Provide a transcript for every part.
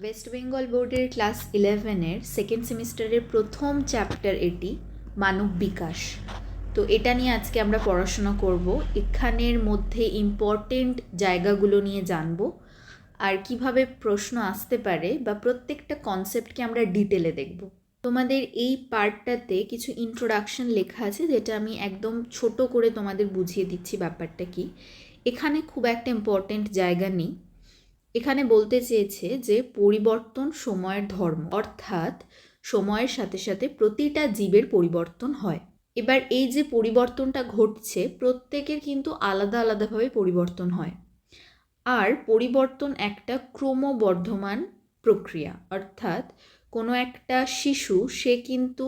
West Bengal বোর্ডের class 11-এর second সেমিস্টারের প্রথম চ্যাপ্টার এটি, মানব বিকাশ। তো এটা নিয়ে আজকে আমরা পড়াশোনা করব। এখানের মধ্যে ইম্পর্টেন্ট জায়গাগুলো নিয়ে জানব আর কিভাবে প্রশ্ন আসতে পারে বা প্রত্যেকটা কনসেপ্টকে আমরা ডিটেলে দেখব। তোমাদের এই পার্টটাতে কিছু ইন্ট্রোডাকশন লেখা আছে, যেটা আমি একদম ছোট করে তোমাদের বুঝিয়ে দিচ্ছি ব্যাপারটা কি। এখানে খুব একটা ইম্পর্টেন্ট জায়গা নেই। এখানে বলতে চেয়েছে যে পরিবর্তন সময়ের ধর্ম, অর্থাৎ সময়ের সাথে সাথে প্রতিটা জীবের পরিবর্তন হয়। এবার এই যে পরিবর্তনটা ঘটছে, প্রত্যেকের কিন্তু আলাদা আলাদাভাবে পরিবর্তন হয়। আর পরিবর্তন একটা ক্রমবর্ধমান প্রক্রিয়া, অর্থাৎ কোনো একটা শিশু সে কিন্তু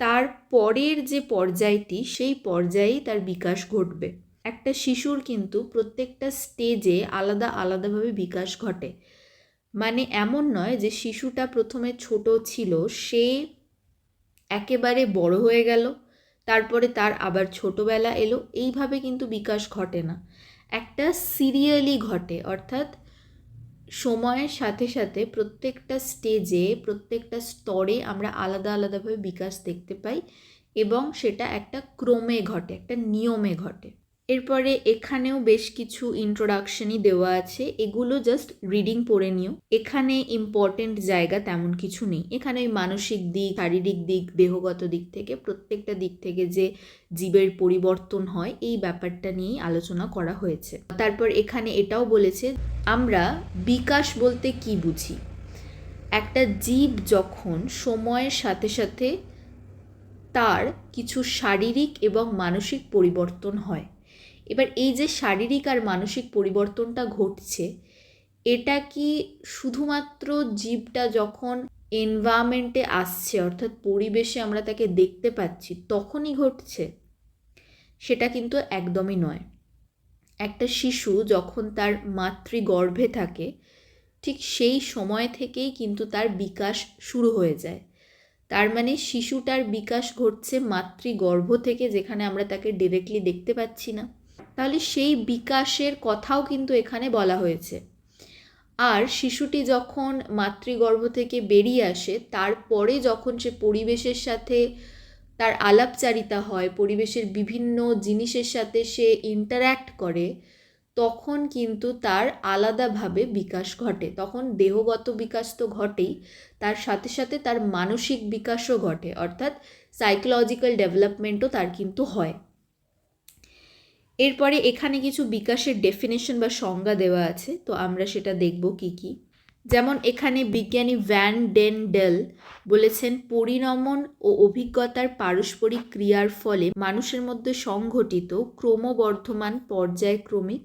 তার পরের যে পর্যায়টি, সেই পর্যায়েই তার বিকাশ ঘটবে। একটা শিশুর কিন্তু প্রত্যেকটা স্টেজে আলাদা আলাদাভাবে বিকাশ ঘটে। মানে এমন নয় যে শিশুটা প্রথমে ছোট ছিল, সে একেবারে বড় হয়ে গেল, তারপরে তার আবার ছোটবেলা এলো, এইভাবে কিন্তু বিকাশ ঘটে না। একটা সিরিয়ালি ঘটে, অর্থাৎ সময়ের সাথে সাথে প্রত্যেকটা স্টেজে, প্রত্যেকটা স্তরে আমরা আলাদা আলাদাভাবে বিকাশ দেখতে পাই এবং সেটা একটা ক্রমে ঘটে, একটা নিয়মে ঘটে। এরপরে এখানেও বেশ কিছু ইন্ট্রোডাকশনই দেওয়া আছে, এগুলো জাস্ট রিডিং পড়ে নিও। এখানে ইম্পর্টেন্ট জায়গা তেমন কিছু নেই। এখানে মানসিক দিক, শারীরিক দিক, দেহগত দিক থেকে প্রত্যেকটা দিক থেকে যে জীবের পরিবর্তন হয়, এই ব্যাপারটা নিয়েই আলোচনা করা হয়েছে। তারপর এখানে এটাও বলেছে আমরা বিকাশ বলতে কি বুঝি। একটা জীব যখন সময়ের সাথে সাথে তার কিছু শারীরিক এবং মানসিক পরিবর্তন হয়, এবার এই যে শারীরিক আর মানসিক পরিবর্তনটা ঘটছে, এটা কি শুধুমাত্র জীবটা যখন এনভায়রনমেন্টে আসছে, অর্থাৎ পরিবেশে আমরা তাকে দেখতে পাচ্ছি, তখনই ঘটছে? সেটা কিন্তু একদমই নয়। একটা শিশু যখন তার মাতৃগর্ভে থাকে, ঠিক সেই সময় থেকেই কিন্তু তার বিকাশ শুরু হয়ে যায়। তার মানে শিশুটার বিকাশ ঘটছে মাতৃগর্ভ থেকে, যেখানে আমরা তাকে ডিরেক্টলি দেখতে পাচ্ছি না। তাহলে সেই বিকাশের কথাও কিন্তু এখানে বলা হয়েছে। আর শিশুটি যখন মাতৃগর্ভ থেকে বেরিয়ে আসে, তারপরে যখন সে পরিবেশের সাথে তার আলাপচারিতা হয়, পরিবেশের বিভিন্ন জিনিসের সাথে সে ইন্টারঅ্যাক্ট করে, তখন কিন্তু তার আলাদাভাবে বিকাশ ঘটে। তখন দেহগত বিকাশ তো ঘটেই, তার সাথে সাথে তার মানসিক বিকাশও ঘটে, অর্থাৎ সাইকোলজিক্যাল ডেভেলপমেন্টও তার কিন্তু হয়। এরপরে এখানে কিছু বিকাশের ডেফিনেশন বা সংজ্ঞা দেওয়া আছে, তো আমরা সেটা দেখব কি কি। যেমন এখানে বিজ্ঞানী ভ্যান ডেন ডেল বলেছেন, পরিণমন ও অভিজ্ঞতার পারস্পরিক ক্রিয়ার ফলে মানুষের মধ্যে সংঘটিত ক্রমবর্ধমান পর্যায়ক্রমিক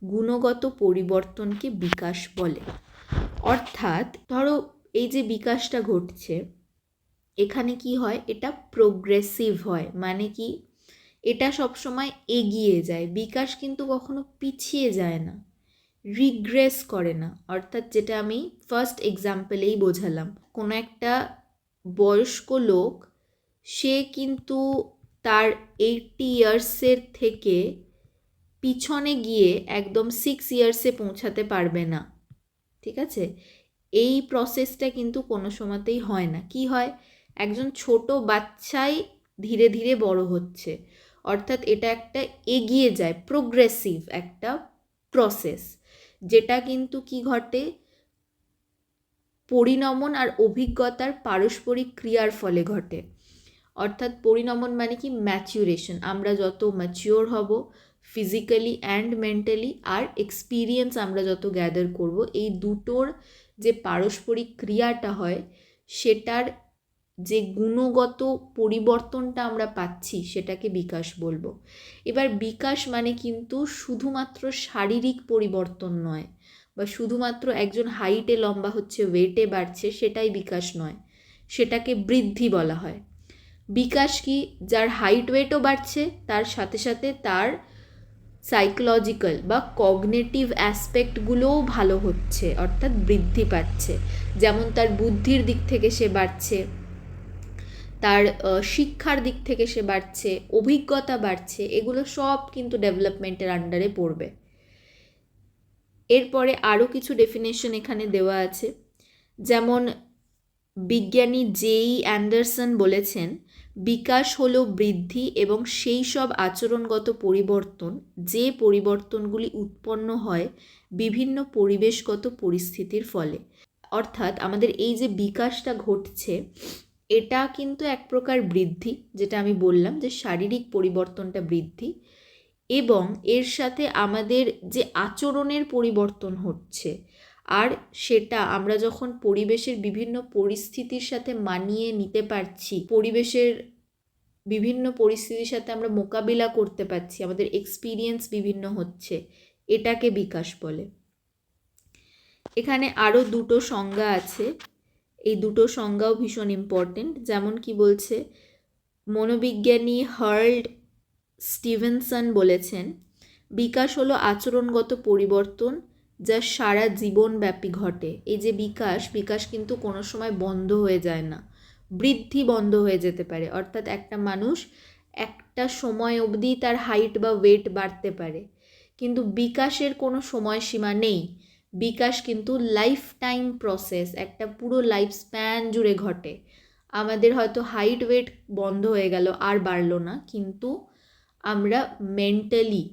গুণগত পরিবর্তনকে বিকাশ বলে। অর্থাৎ ধরো এই যে বিকাশটা ঘটছে, এখানে কি হয়, এটা প্রোগ্রেসিভ হয়। মানে কি, এটা সবসময় এগিয়ে যায়। বিকাশ কিন্তু কখনো পিছিয়ে যায় না, রিগ্রেস করে না। অর্থাৎ যেটা আমি ফার্স্ট এক্সাম্পলেই বোঝালাম, কোনো একটা বয়স্ক লোক, সে কিন্তু তার 80 ইয়ার্সের থেকে পিছনে গিয়ে একদম 6 ইয়ার্সে পৌঁছাতে পারবে না। ঠিক আছে, এই প্রসেসটা কিন্তু কোনো সময়তেই হয় না। কি হয়, একজন ছোট বাচ্চাই ধীরে ধীরে বড় হচ্ছে, অর্থাৎ এটা একটা এগিয়ে যায়, প্রোগ্রেসিভ একটা প্রসেস, যেটা কিন্তু কি ঘটে, পরিণমন আর অভিজ্ঞতার পারস্পরিক ক্রিয়ার ফলে ঘটে। অর্থাৎ পরিণমন মানে কি, ম্যাচুরেশন। আমরা যত ম্যাচিওর হব ফিজিক্যালি অ্যান্ড মেন্টালি, আর এক্সপিরিয়েন্স আমরা যত গ্যাদার করব, এই দুটোর যে পারস্পরিক ক্রিয়াটা হয়, সেটার যে গুণগত পরিবর্তনটা আমরা পাচ্ছি, সেটাকে বিকাশ বলবো। এবার বিকাশ মানে কিন্তু শুধুমাত্র শারীরিক পরিবর্তন নয়, বা শুধুমাত্র একজন হাইটে লম্বা হচ্ছে, ওয়েটে বাড়ছে, সেটাই বিকাশ নয়, সেটাকে বৃদ্ধি বলা হয়। বিকাশ কি, যার হাইট ওয়েটও বাড়ছে, তার সাথে সাথে তার সাইকোলজিক্যাল বা কগনেটিভ অ্যাসপেক্টগুলোও ভালো হচ্ছে, অর্থাৎ বৃদ্ধি পাচ্ছে। যেমন তার বুদ্ধির দিক থেকে সে বাড়ছে, তার শিক্ষার দিক থেকে সে বাড়ছে, অভিজ্ঞতা বাড়ছে, এগুলো সব কিন্তু ডেভেলপমেন্টের আন্ডারে পড়বে। এরপরে আরও কিছু ডেফিনেশন এখানে দেওয়া আছে, যেমন বিজ্ঞানী জেই অ্যান্ডারসন বলেছেন, বিকাশ হলো বৃদ্ধি এবং সেই সব আচরণগত পরিবর্তন যে পরিবর্তনগুলি উৎপন্ন হয় বিভিন্ন পরিবেশগত পরিস্থিতির ফলে। অর্থাৎ আমাদের এই যে বিকাশটা ঘটছে এটা কিন্তু এক প্রকার বৃদ্ধি, যেটা আমি বললাম যে শারীরিক পরিবর্তনটা বৃদ্ধি, এবং এর সাথে আমাদের যে আচরণের পরিবর্তন হচ্ছে, আর সেটা আমরা যখন পরিবেশের বিভিন্ন পরিস্থিতির সাথে মানিয়ে নিতে পারছি, পরিবেশের বিভিন্ন পরিস্থিতির সাথে আমরা মোকাবিলা করতে পারছি, আমাদের এক্সপিরিয়েন্স বিভিন্ন হচ্ছে, এটাকে বিকাশ বলে। এখানে আরও দুটো সংজ্ঞা আছে, এই দুটো সংজ্ঞাও ভীষণ ইম্পর্টেন্ট। যেমন কি বলছে, মনোবিজ্ঞানী হার্ল্ড স্টিভেনসন বলেছেন, বিকাশ হলো আচরণগত পরিবর্তন যা সারা জীবনব্যাপী ঘটে। এই যে বিকাশ কিন্তু কোনো সময় বন্ধ হয়ে যায় না, বৃদ্ধি বন্ধ হয়ে যেতে পারে। অর্থাৎ একটা মানুষ একটা সময় অবধি তার হাইট বা ওয়েট বাড়তে পারে, কিন্তু বিকাশের কোনো সময়সীমা নেই। বিকাশ কিন্তু লাইফ টাইম প্রসেস, একটা পুরো লাইফ স্প্যান জুড়ে ঘটে। আমাদের হয়তো হাইট ওয়েট বন্ধ হয়ে গেল, আর বাড়লো না, কিন্তু আমরা মেন্টালি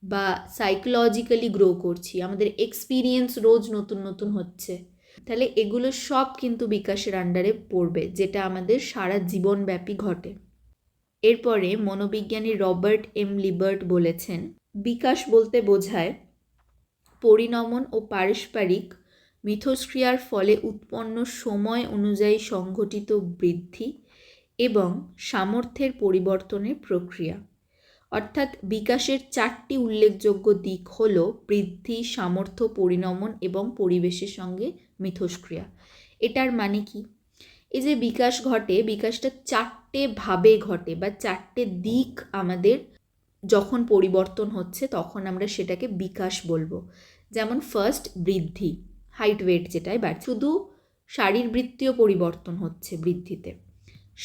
বা সাইকোলজিক্যালি গ্রো করছি, আমাদের এক্সপিরিয়েন্স রোজ নতুন নতুন হচ্ছে। তাহলে এগুলো সব কিন্তু বিকাশের আন্ডারে পড়বে, যেটা আমাদের সারা জীবনব্যাপী ঘটে। এরপরে মনোবিজ্ঞানী রবার্ট এম লিবার্ট বলেছেন, বিকাশ বলতে বোঝায় পরিণমন ও পারস্পরিক মিথস্ক্রিয়ার ফলে উৎপন্ন সময় অনুযায়ী সংঘটিত বৃদ্ধি এবং সামর্থ্যের পরিবর্তনের প্রক্রিয়া। অর্থাৎ বিকাশের 4টি উল্লেখযোগ্য দিক হল বৃদ্ধি, সামর্থ্য, পরিণমন এবং পরিবেশের সঙ্গে মিথস্ক্রিয়া। এটার মানে কি? এই যে বিকাশ ঘটে, বিকাশটা 4টে ভাবে ঘটে, বা 4টে দিক আমাদের যখন পরিবর্তন হচ্ছে তখন আমরা সেটাকে বিকাশ বলবো। যেমন ফার্স্ট, বৃদ্ধি, হাইট ওয়েট যেটাই বাড়ছে, শুধু শারীরবৃত্তীয় পরিবর্তন হচ্ছে বৃদ্ধিতে।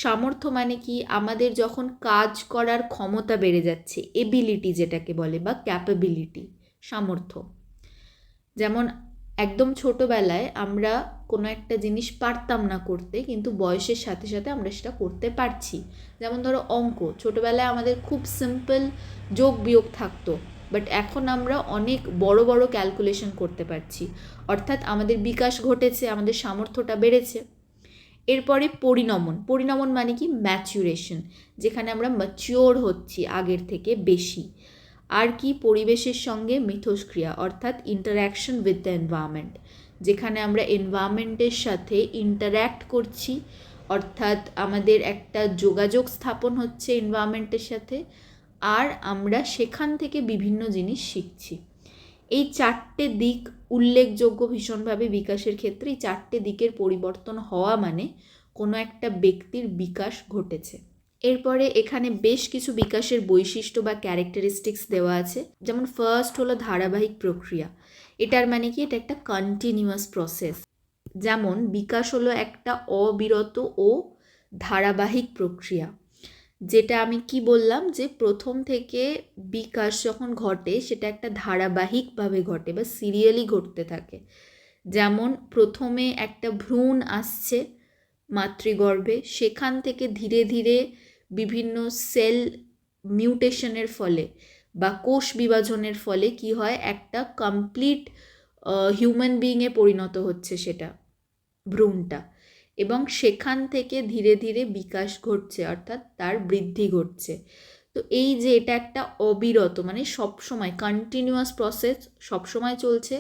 সামর্থ্য মানে কি? আমাদের যখন কাজ করার ক্ষমতা বেড়ে যাচ্ছে, এবিলিটি যেটাকে বলে, বা ক্যাপাবিলিটি, সামর্থ্য। যেমন একদম ছোটোবেলায় আমরা কোনো একটা জিনিস পারতাম না করতে, কিন্তু বয়সের সাথে সাথে আমরা সেটা করতে পারছি। যেমন ধরো অঙ্ক, ছোটোবেলায় আমাদের খুব সিম্পল যোগ বিয়োগ থাকতো, বাট এখন আমরা অনেক বড় বড় ক্যালকুলেশন করতে পারছি। অর্থাৎ আমাদের বিকাশ ঘটেছে, আমাদের সামর্থ্যটা বেড়েছে। এরপরে পরিণমন মানে কি? ম্যাচুরেশন, যেখানে আমরা ম্যাচিওর হচ্ছি আগের থেকে বেশি। আর কি? পরিবেশের সঙ্গে মিথস্ক্রিয়া, অর্থাৎ ইন্টারঅ্যাকশন উইথ দ্য এনভায়রনমেন্ট, যেখানে আমরা এনভায়রনমেন্টের সাথে ইন্টারঅ্যাক্ট করছি, অর্থাৎ আমাদের একটা যোগাযোগ স্থাপন হচ্ছে এনভায়রনমেন্টের সাথে, আর আমরা সেখান থেকে বিভিন্ন জিনিস শিখছি। এই 4টে দিক উল্লেখযোগ্য ভীষণভাবে বিকাশের ক্ষেত্রে। এই 4টে দিকের পরিবর্তন হওয়া মানে কোনো একটা ব্যক্তির বিকাশ ঘটেছে। এরপরে এখানে বেশ কিছু বিকাশের বৈশিষ্ট্য বা ক্যারেক্টারিস্টিক্স দেওয়া আছে। যেমন ফার্স্ট হলো ধারাবাহিক প্রক্রিয়া। এটার মানে কি? এটা একটা কন্টিনিউয়াস প্রসেস। যেমন বিকাশ হলো একটা অবিরত ও ধারাবাহিক প্রক্রিয়া, যেটা আমি কি বললাম, যে প্রথম থেকে বিকাশ যখন ঘটে সেটা একটা ধারাবাহিকভাবে ঘটে বা সিরিয়ালি ঘটতে থাকে। যেমন প্রথমে একটা ভ্রূণ আসছে মাতৃগর্ভে, সেখান থেকে ধীরে ধীরে বিভিন্ন সেল মিউটেশনের ফলে বা কোষ বিভাজনের ফলে কি হয়, একটা কমপ্লিট হিউম্যান বিইংয়ে পরিণত হচ্ছে সেটা ভ্রূণটা, এবং সেখান থেকে ধীরে ধীরে বিকাশ ঘটছে, অর্থাৎ তার বৃদ্ধি ঘটছে। তো এই যে এটা একটা অবিরত, মানে সবসময় কন্টিনিউয়াস প্রসেস, সবসময় চলছে,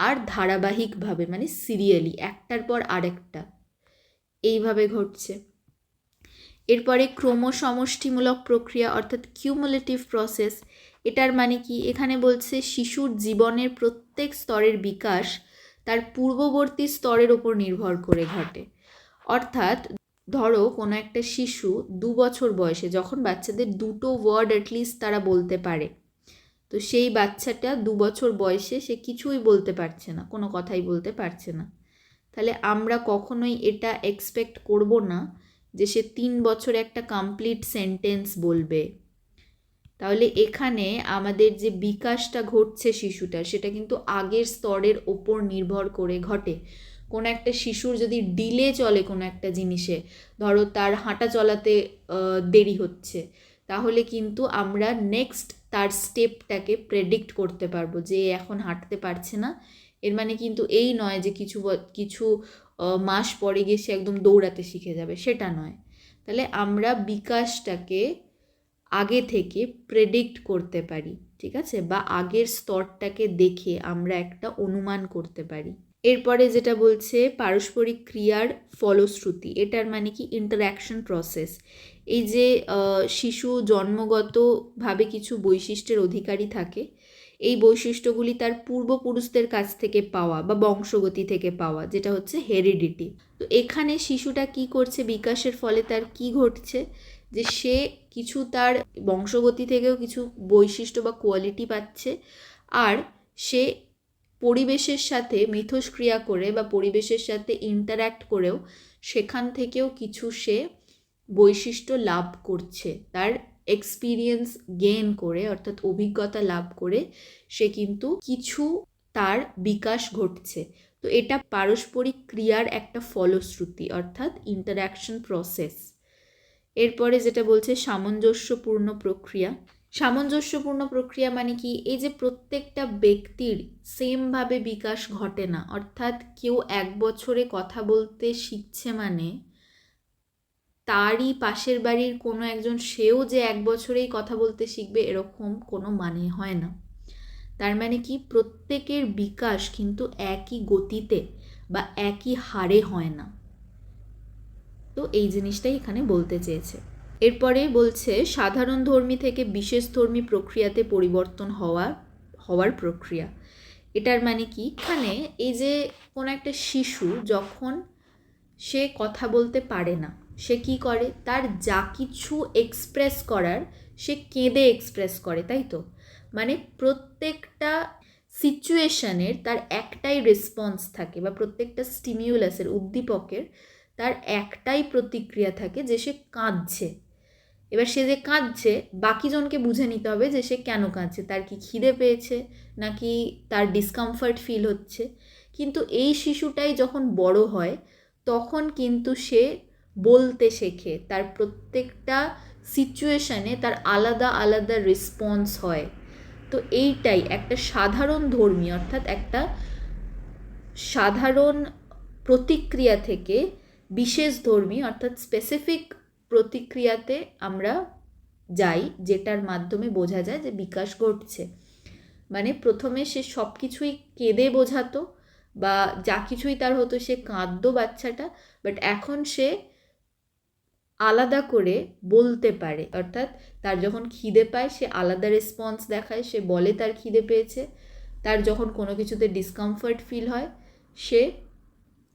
আর ধারাবাহিকভাবে মানে সিরিয়ালি, একটার পর আরেকটা এইভাবে ঘটছে। এরপরে ক্রমসমষ্টিমূলক প্রক্রিয়া, অর্থাৎ কিউমুলেটিভ প্রসেস। এটার মানে কি? এখানে বলছে শিশুর জীবনের প্রত্যেক স্তরের বিকাশ তার পূর্ববর্তী স্তরের ওপর নির্ভর করে ঘটে। অর্থাৎ ধরো কোনো একটা শিশু 2 বছর বয়সে, যখন বাচ্চাদের 2টো ওয়ার্ড অ্যাটলিস্ট তারা বলতে পারে, তো সেই বাচ্চাটা 2 বছর বয়সে সে কিছুই বলতে পারছে না, কোনো কথাই বলতে পারছে না। তাহলে আমরা কখনোই এটা এক্সপেক্ট করব না যে সে 3 বছরে একটা কমপ্লিট সেন্টেন্স বলবে। তাহলে এখানে আমাদের যে বিকাশটা ঘটছে শিশুটার, সেটা কিন্তু আগের স্তরের ওপর নির্ভর করে ঘটে। কোনো একটা শিশুর যদি ডিলে চলে কোনো একটা জিনিসে, ধরো তার হাঁটা চলাতে দেরি হচ্ছে, তাহলে কিন্তু আমরা নেক্সট তার স্টেপটাকে প্রেডিক্ট করতে পারবো যে এখন হাঁটতে পারছে না, এর মানে কিন্তু এই নয় যে কিছু মাস পরে গিয়ে সে একদম দৌড়াতে শিখে যাবে, সেটা নয়। তাহলে আমরা বিকাশটাকে আগে থেকে প্রেডিক্ট করতে পারি, ঠিক আছে, বা আগের স্তরটাকে দেখে আমরা একটা অনুমান করতে পারি। এরপরে যেটা বলছে পারস্পরিক ক্রিয়ার ফলশ্রুতি, এটার মানে কি ইন্টারঅ্যাকশন প্রসেস। এই যে শিশু জন্মগতভাবে কিছু বৈশিষ্ট্যের অধিকারী থাকে, এই বৈশিষ্ট্যগুলি তার পূর্বপুরুষদের কাছ থেকে পাওয়া বা বংশগতি থেকে পাওয়া, যেটা হচ্ছে হেরিডিটি। তো এখানে শিশুটা কি করছে, বিকাশের ফলে তার কি ঘটছে, যে সে কিছু তার বংশগতি থেকেও কিছু বৈশিষ্ট্য বা কোয়ালিটি পাচ্ছে, আর সে পরিবেশের সাথে মিথস্ক্রিয়া করে বা পরিবেশের সাথে ইন্টারঅ্যাক্ট করেও সেখান থেকেও কিছু সে বৈশিষ্ট্য লাভ করছে, তার এক্সপিরিয়েন্স গেইন করে, অর্থাৎ অভিজ্ঞতা লাভ করে সে কিন্তু কিছু তার বিকাশ ঘটছে। তো এটা পারস্পরিক ক্রিয়ার একটা ফলশ্রুতি, অর্থাৎ ইন্টারঅ্যাকশন প্রসেস। এরপরে যেটা বলছে সামঞ্জস্যপূর্ণ প্রক্রিয়া। সামঞ্জস্যপূর্ণ প্রক্রিয়া মানে কি, এই যে প্রত্যেকটা ব্যক্তির সেমভাবে বিকাশ ঘটে না, অর্থাৎ কেউ 1 বছরে কথা বলতে শিখছে মানে তারই পাশের বাড়ির কোনো একজন সেও যে 1 বছরেই কথা বলতে শিখবে এরকম কোনো মানে হয় না। তার মানে কি, প্রত্যেকের বিকাশ কিন্তু একই গতিতে বা একই হারে হয় না। তো এই জিনিসটাই এখানে বলতে চেয়েছে। এরপরে বলছে সাধারণ ধর্মী থেকে বিশেষ ধর্মী প্রক্রিয়াতে পরিবর্তন হওয়ার প্রক্রিয়া। এটার মানে কি, এখানে এই যে কোনো একটা শিশু যখন সে কথা বলতে পারে না, সে কি করে, তার যা কিছু এক্সপ্রেস করার সে কেঁদে এক্সপ্রেস করে, তাই তো? মানে প্রত্যেকটা সিচুয়েশনের তার একটাই রেসপন্স থাকে, বা প্রত্যেকটা স্টিমিউলাসের, উদ্দীপকের তার একটাই প্রতিক্রিয়া থাকে, যে সে কাঁদছে। এবার সে যে কাঁদছে, বাকিজনকে বুঝে নিতে হবে যে সে কেন কাঁদছে, তার কি খিদে পেয়েছে নাকি তার ডিসকমফর্ট ফিল হচ্ছে। কিন্তু এই শিশুটাই যখন বড় হয় তখন কিন্তু সে বলতে শেখে, তার প্রত্যেকটা সিচুয়েশানে তার আলাদা আলাদা রেসপন্স হয়। তো এইটাই একটা সাধারণ ধর্মী, অর্থাৎ একটা সাধারণ প্রতিক্রিয়া থেকে বিশেষ ধর্মী অর্থাৎ স্পেসিফিক প্রতিক্রিয়াতে আমরা যাই, যেটার মাধ্যমে বোঝা যায় যে বিকাশ ঘটছে। মানে প্রথমে সে সব কিছুই কেঁদে বোঝাতো বা যা কিছুই তার হতো সে কাঁদতো বাচ্চাটা, বাট এখন সে আলাদা করে বলতে পারে, অর্থাৎ তার যখন খিদে পায় সে আলাদা রেসপন্স দেখায়, সে বলে তার খিদে পেয়েছে। তার যখন কোনো কিছুতে ডিসকমফর্ট ফিল হয় সে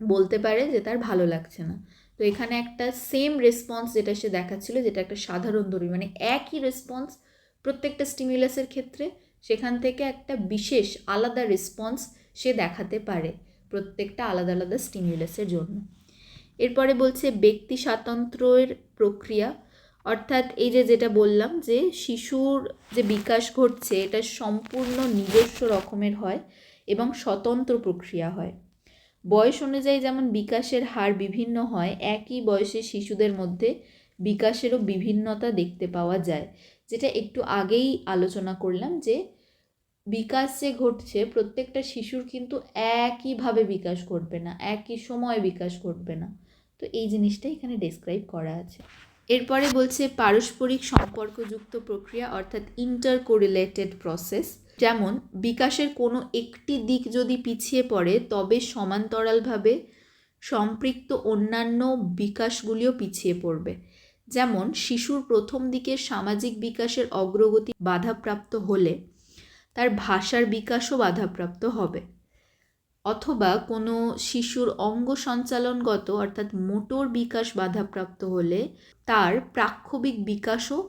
বলতে পারে যে তার ভালো লাগছে না। তো এখানে একটা সেম রেসপন্স যেটা সে দেখাচ্ছিল, যেটা একটা সাধারণ ধর্মী, মানে একই রেসপন্স প্রত্যেকটা স্টিমিউলাসের ক্ষেত্রে, সেখান থেকে একটা বিশেষ আলাদা রেসপন্স সে দেখাতে পারে প্রত্যেকটা আলাদা আলাদা স্টিমিউলাসের জন্য। এরপরে বলছে ব্যক্তি স্বাতন্ত্র্যের প্রক্রিয়া, অর্থাৎ এই যেটা বললাম যে শিশুর যে বিকাশ ঘটছে এটা সম্পূর্ণ নিজস্ব রকমের হয় এবং স্বতন্ত্র প্রক্রিয়া হয়। বয়স অনুযায়ী যেমন বিকাশের হার বিভিন্ন হয়, একই বয়সে শিশুদের মধ্যে বিকাশেরও বিভিন্নতা দেখতে পাওয়া যায়, যেটা একটু আগেই আলোচনা করলাম যে বিকাশ যে ঘটছে প্রত্যেকটা শিশুর কিন্তু একইভাবে বিকাশ ঘটবে না, একই সময় বিকাশ ঘটবে না। তো এই জিনিসটা এখানে ডেসক্রাইব করা আছে। এরপরে বলছে পারস্পরিক সম্পর্কযুক্ত প্রক্রিয়া, অর্থাৎ ইন্টার কোরিলেটেড প্রসেস। যেমন বিকাশের কোনো একটি দিক যদি পিছিয়ে পড়ে তবে সমান্তরালভাবে সম্পৃক্ত অন্যান্য বিকাশগুলিও পিছিয়ে পড়বে। যেমন শিশুর প্রথম দিকের সামাজিক বিকাশের অগ্রগতি বাধাপ্রাপ্ত হলে তার ভাষার বিকাশও বাধাপ্রাপ্ত হবে, অথবা কোনো শিশুর অঙ্গ সঞ্চালনগত অর্থাৎ মোটর বিকাশ বাধাপ্রাপ্ত হলে তার প্রাক্ষবিক বিকাশও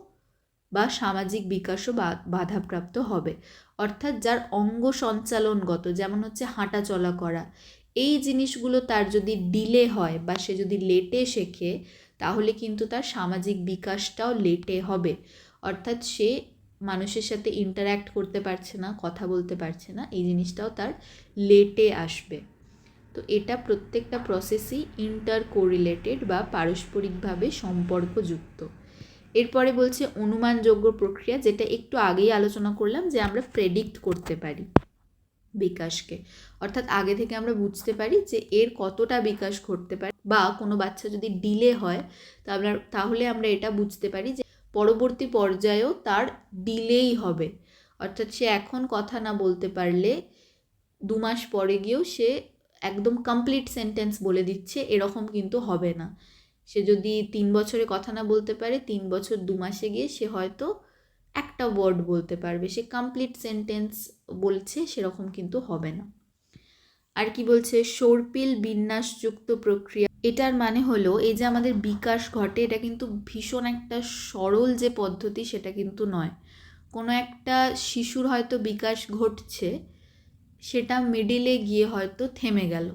বা সামাজিক বিকাশও বাধাপ্রাপ্ত হবে। অর্থাৎ যার অঙ্গ সঞ্চালনগত, যেমন হচ্ছে হাঁটা চলা করা, এই জিনিসগুলো তার যদি ডিলে হয় বা সে যদি লেটে শেখে তাহলে কিন্তু তার সামাজিক বিকাশটাও লেটে হবে। অর্থাৎ সে মানুষের সাথে ইন্টারঅ্যাক্ট করতে পারছে না, কথা বলতে পারছে না, এই জিনিসটাও তার লেটে আসবে। তো এটা প্রত্যেকটা প্রসেসই ইন্টার কোরিলেটেড বা পারস্পরিকভাবে সম্পর্কযুক্ত। এরপরে বলছে অনুমানযোগ্য প্রক্রিয়া, যেটা একটু আগেই আলোচনা করলাম, যে আমরা প্রেডিক্ট করতে পারি বিকাশকে, অর্থাৎ আগে থেকে আমরা বুঝতে পারি যে এর কতটা বিকাশ ঘটতে পারে, বা কোনো বাচ্চা যদি ডিলে হয় তাহলে আমরা এটা বুঝতে পারি যে পরবর্তী পর্যায়েও তার ডিলেই হবে। অর্থাৎ সে এখন কথা না বলতে পারলে 2 মাস পরে গিয়েও সে একদম কমপ্লিট সেন্টেন্স বলে দিচ্ছে, এরকম কিন্তু হবে না। সে যদি 3 বছরে কথা না বলতে পারে, 3 বছর 2 মাসে গিয়ে সে হয়তো একটা ওয়ার্ড বলতে পারবে, সে কমপ্লিট সেন্টেন্স বলছে, সেরকম কিন্তু হবে না। আর কি বলছে, সর্পিল বিন্যাসযুক্ত প্রক্রিয়া। এটার মানে হলো এই যে আমাদের বিকাশ ঘটে, এটা কিন্তু ভীষণ একটা সরল যে পদ্ধতি সেটা কিন্তু নয়। কোনো একটা শিশুর হয়তো বিকাশ ঘটছে, সেটা মিডিলে গিয়ে হয়তো থেমে গেল,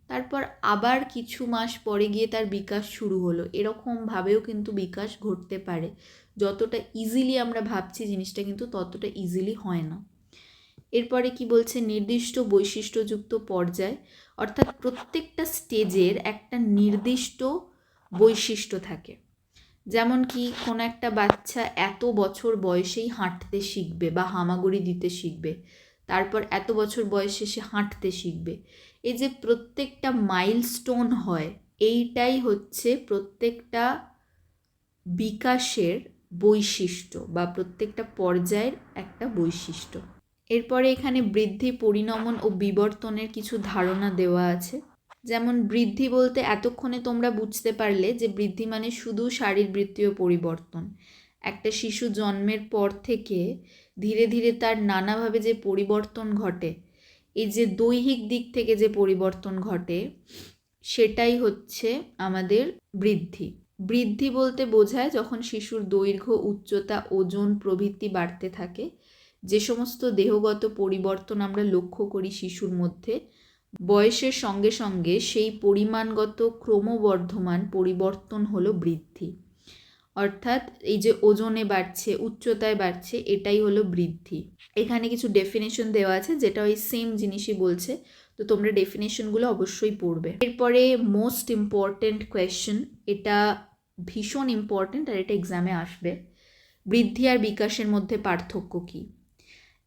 তারপর আবার কিছু মাস পরে গিয়ে তার বিকাশ শুরু হলো, এরকমভাবেও কিন্তু বিকাশ ঘটতে পারে। যতটা ইজিলি আমরা ভাবছি জিনিসটা কিন্তু ততটা ইজিলি হয় না। এরপরে কি বলছে, নির্দিষ্ট বৈশিষ্ট্যযুক্ত পর্যায়, অর্থাৎ প্রত্যেকটা স্টেজের একটা নির্দিষ্ট বৈশিষ্ট্য থাকে। যেমন কি কোনো একটা বাচ্চা এত বছর বয়সেই হাঁটতে শিখবে বা হামাগুড়ি দিতে শিখবে, তারপর এত বছর বয়সে সে হাঁটতে শিখবে। এই যে প্রত্যেকটা মাইলস্টোন হয়, এইটাই হচ্ছে প্রত্যেকটা বিকাশের বৈশিষ্ট্য বা প্রত্যেকটা পর্যায়ের একটা বৈশিষ্ট্য। এরপরে এখানে বৃদ্ধি, পরিণমন ও বিবর্তনের কিছু ধারণা দেওয়া আছে। যেমন বৃদ্ধি বলতে এতক্ষণে তোমরা বুঝতে পারলে যে বৃদ্ধি মানে শুধু শারীরবৃত্তীয় পরিবর্তন। একটা শিশু জন্মের পর থেকে ধীরে ধীরে তার নানাভাবে যে পরিবর্তন ঘটে, এই যে দৈহিক দিক থেকে যে পরিবর্তন ঘটে, সেটাই হচ্ছে আমাদের বৃদ্ধি। বৃদ্ধি বলতে বোঝায় যখন শিশুর দৈর্ঘ্য, উচ্চতা, ওজন প্রভৃতি বাড়তে থাকে। যে সমস্ত দেহগত পরিবর্তন আমরা লক্ষ্য করি শিশুর মধ্যে, বয়সের সঙ্গে সঙ্গে সেই পরিমাণগত ক্রমবর্ধমান পরিবর্তন হলো বৃদ্ধি। অর্থাৎ এই যে ওজনে বাড়ছে, উচ্চতায় বাড়ছে, এটাই হলো বৃদ্ধি। এখানে কিছু ডেফিনেশন দেওয়া আছে যেটা ওই সেম জিনিসই বলছে, তো তোমরা ডেফিনেশনগুলো অবশ্যই পড়বে। এরপরে মোস্ট ইম্পর্ট্যান্ট কোয়েশ্চেন, এটা ভীষণ ইম্পর্ট্যান্ট আর এটা এক্সামে আসবে। বৃদ্ধি আর বিকাশের মধ্যে পার্থক্য কী?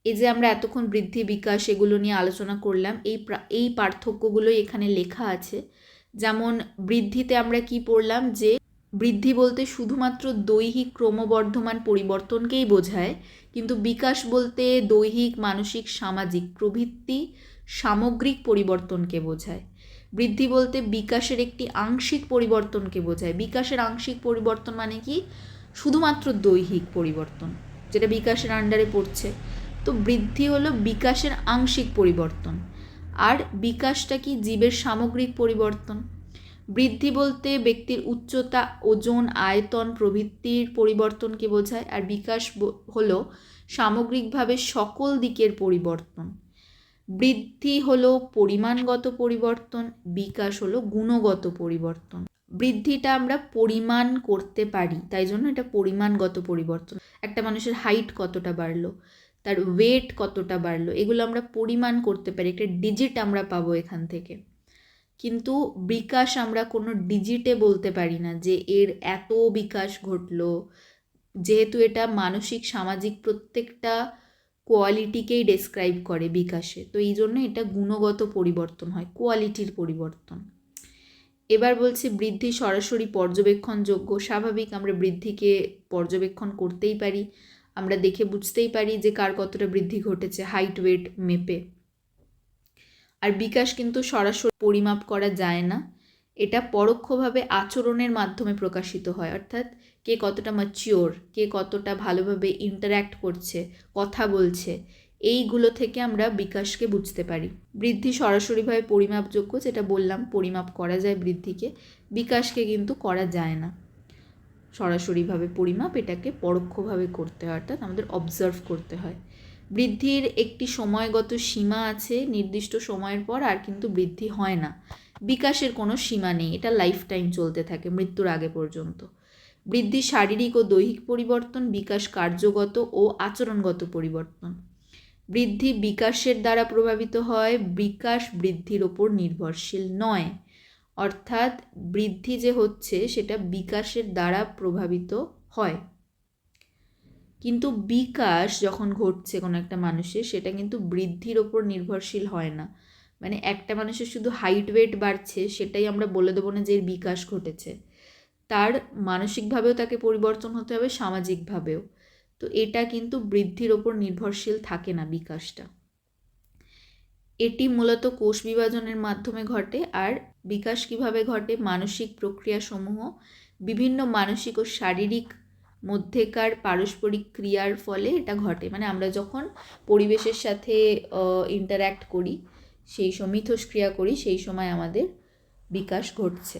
এই যে আমরা এতক্ষণ বৃদ্ধি, বিকাশ এগুলো নিয়ে আলোচনা করলাম, এই পার্থক্যগুলোই এখানে লেখা আছে। যেমন বৃদ্ধিতে আমরা কি পড়লাম, যে বৃদ্ধি বলতে শুধুমাত্র দৈহিক ক্রমবর্ধমান পরিবর্তনকেই বোঝায়, কিন্তু বিকাশ বলতে দৈহিক, মানসিক, সামাজিক প্রভৃতি সামগ্রিক পরিবর্তনকে বোঝায়। বৃদ্ধি বলতে বিকাশের একটি আংশিক পরিবর্তনকে বোঝায়। বিকাশের আংশিক পরিবর্তন মানে কি? শুধুমাত্র দৈহিক পরিবর্তন, যেটা বিকাশের আন্ডারে পড়ছে। তো বৃদ্ধি হলো বিকাশের আংশিক পরিবর্তন, আর বিকাশটা কি? জীবের সামগ্রিক পরিবর্তন। বৃদ্ধি বলতে ব্যক্তির উচ্চতা, ওজন, আয়তন প্রভৃতির পরিবর্তনকে বোঝায়, আর বিকাশ হলো সামগ্রিকভাবে সকল দিকের পরিবর্তন। বৃদ্ধি হলো পরিমাণগত পরিবর্তন, বিকাশ হলো গুণগত পরিবর্তন। বৃদ্ধিটা আমরা পরিমাণ করতে পারি, তাই জন্য এটা পরিমাণগত পরিবর্তন। একটা মানুষের হাইট কতটা বাড়লো, তার ওয়েট কতটা বাড়লো, এগুলো আমরা পরিমাণ করতে পারি, একটা ডিজিট আমরা পাবো এখান থেকে। কিন্তু বিকাশ আমরা কোনো ডিজিটে বলতে পারি না যে এর এত বিকাশ ঘটলো, যেহেতু এটা মানসিক, সামাজিক প্রত্যেকটা কোয়ালিটিকেই ডেসক্রাইব করে বিকাশে, তো এই জন্য এটা গুণগত পরিবর্তন হয়, কোয়ালিটির পরিবর্তন। এবার বলছে বৃদ্ধি সরাসরি পর্যবেক্ষণযোগ্য। স্বাভাবিক, আমরা বৃদ্ধিকে পর্যবেক্ষণ করতেই পারি, আমরা দেখে বুঝতেই পারি যে কার কতটা বৃদ্ধি ঘটেছে, হাইট, ওয়েট মেপে। আর বিকাশ কিন্তু সরাসরি পরিমাপ করা যায় না, এটা পরোক্ষভাবে আচরণের মাধ্যমে প্রকাশিত হয়। অর্থাৎ কে কতটা ম্যাচিওর, কে কতটা ভালোভাবে ইন্টারঅ্যাক্ট করছে, কথা বলছে, এইগুলো থেকে আমরা বিকাশকে বুঝতে পারি। বৃদ্ধি সরাসরিভাবে পরিমাপযোগ্য, যেটা বললাম, পরিমাপ করা যায় বৃদ্ধিকে, বিকাশকে কিন্তু করা যায় না সরাসরিভাবে পরিমাপ, এটাকে পরোক্ষভাবে করতে হয়, অর্থাৎ আমাদের অবজার্ভ করতে হয়। বৃদ্ধির একটি সময়গত সীমা আছে, নির্দিষ্ট সময়ের পর আর কিন্তু বৃদ্ধি হয় না। বিকাশের কোনো সীমা নেই, এটা লাইফ টাইম চলতে থাকে, মৃত্যুর আগে পর্যন্ত। বৃদ্ধি শারীরিক ও দৈহিক পরিবর্তন, বিকাশ কার্যগত ও আচরণগত পরিবর্তন। বৃদ্ধি বিকাশের দ্বারা প্রভাবিত হয়, বিকাশ বৃদ্ধির ওপর নির্ভরশীল নয়। অর্থাৎ বৃদ্ধি যে হচ্ছে সেটা বিকাশের দ্বারা প্রভাবিত হয়, কিন্তু বিকাশ যখন ঘটছে কোনো একটা মানুষের সেটা কিন্তু বৃদ্ধির ওপর নির্ভরশীল হয় না। মানে একটা মানুষের শুধু হাইট ওয়েট বাড়ছে সেটাই আমরা বলে দেবো না যে এর বিকাশ ঘটেছে, তার মানসিকভাবেও তাকে পরিবর্তন হতে হবে, সামাজিকভাবেও। তো এটা কিন্তু বৃদ্ধির ওপর নির্ভরশীল থাকে না বিকাশটা। এটি মূলত কোষ বিভাজনের মাধ্যমে ঘটে। আর বিকাশ কিভাবে ঘটে? মানসিক প্রক্রিয়াসমূহ বিভিন্ন মানসিক ও শারীরিক মধ্যেকার পারস্পরিক ক্রিয়ার ফলে এটা ঘটে। মানে আমরা যখন পরিবেশের সাথে ইন্টারঅ্যাক্ট করি, সেই সময় মিথস্ক্রিয়া করি, সেই সময় আমাদের বিকাশ ঘটছে।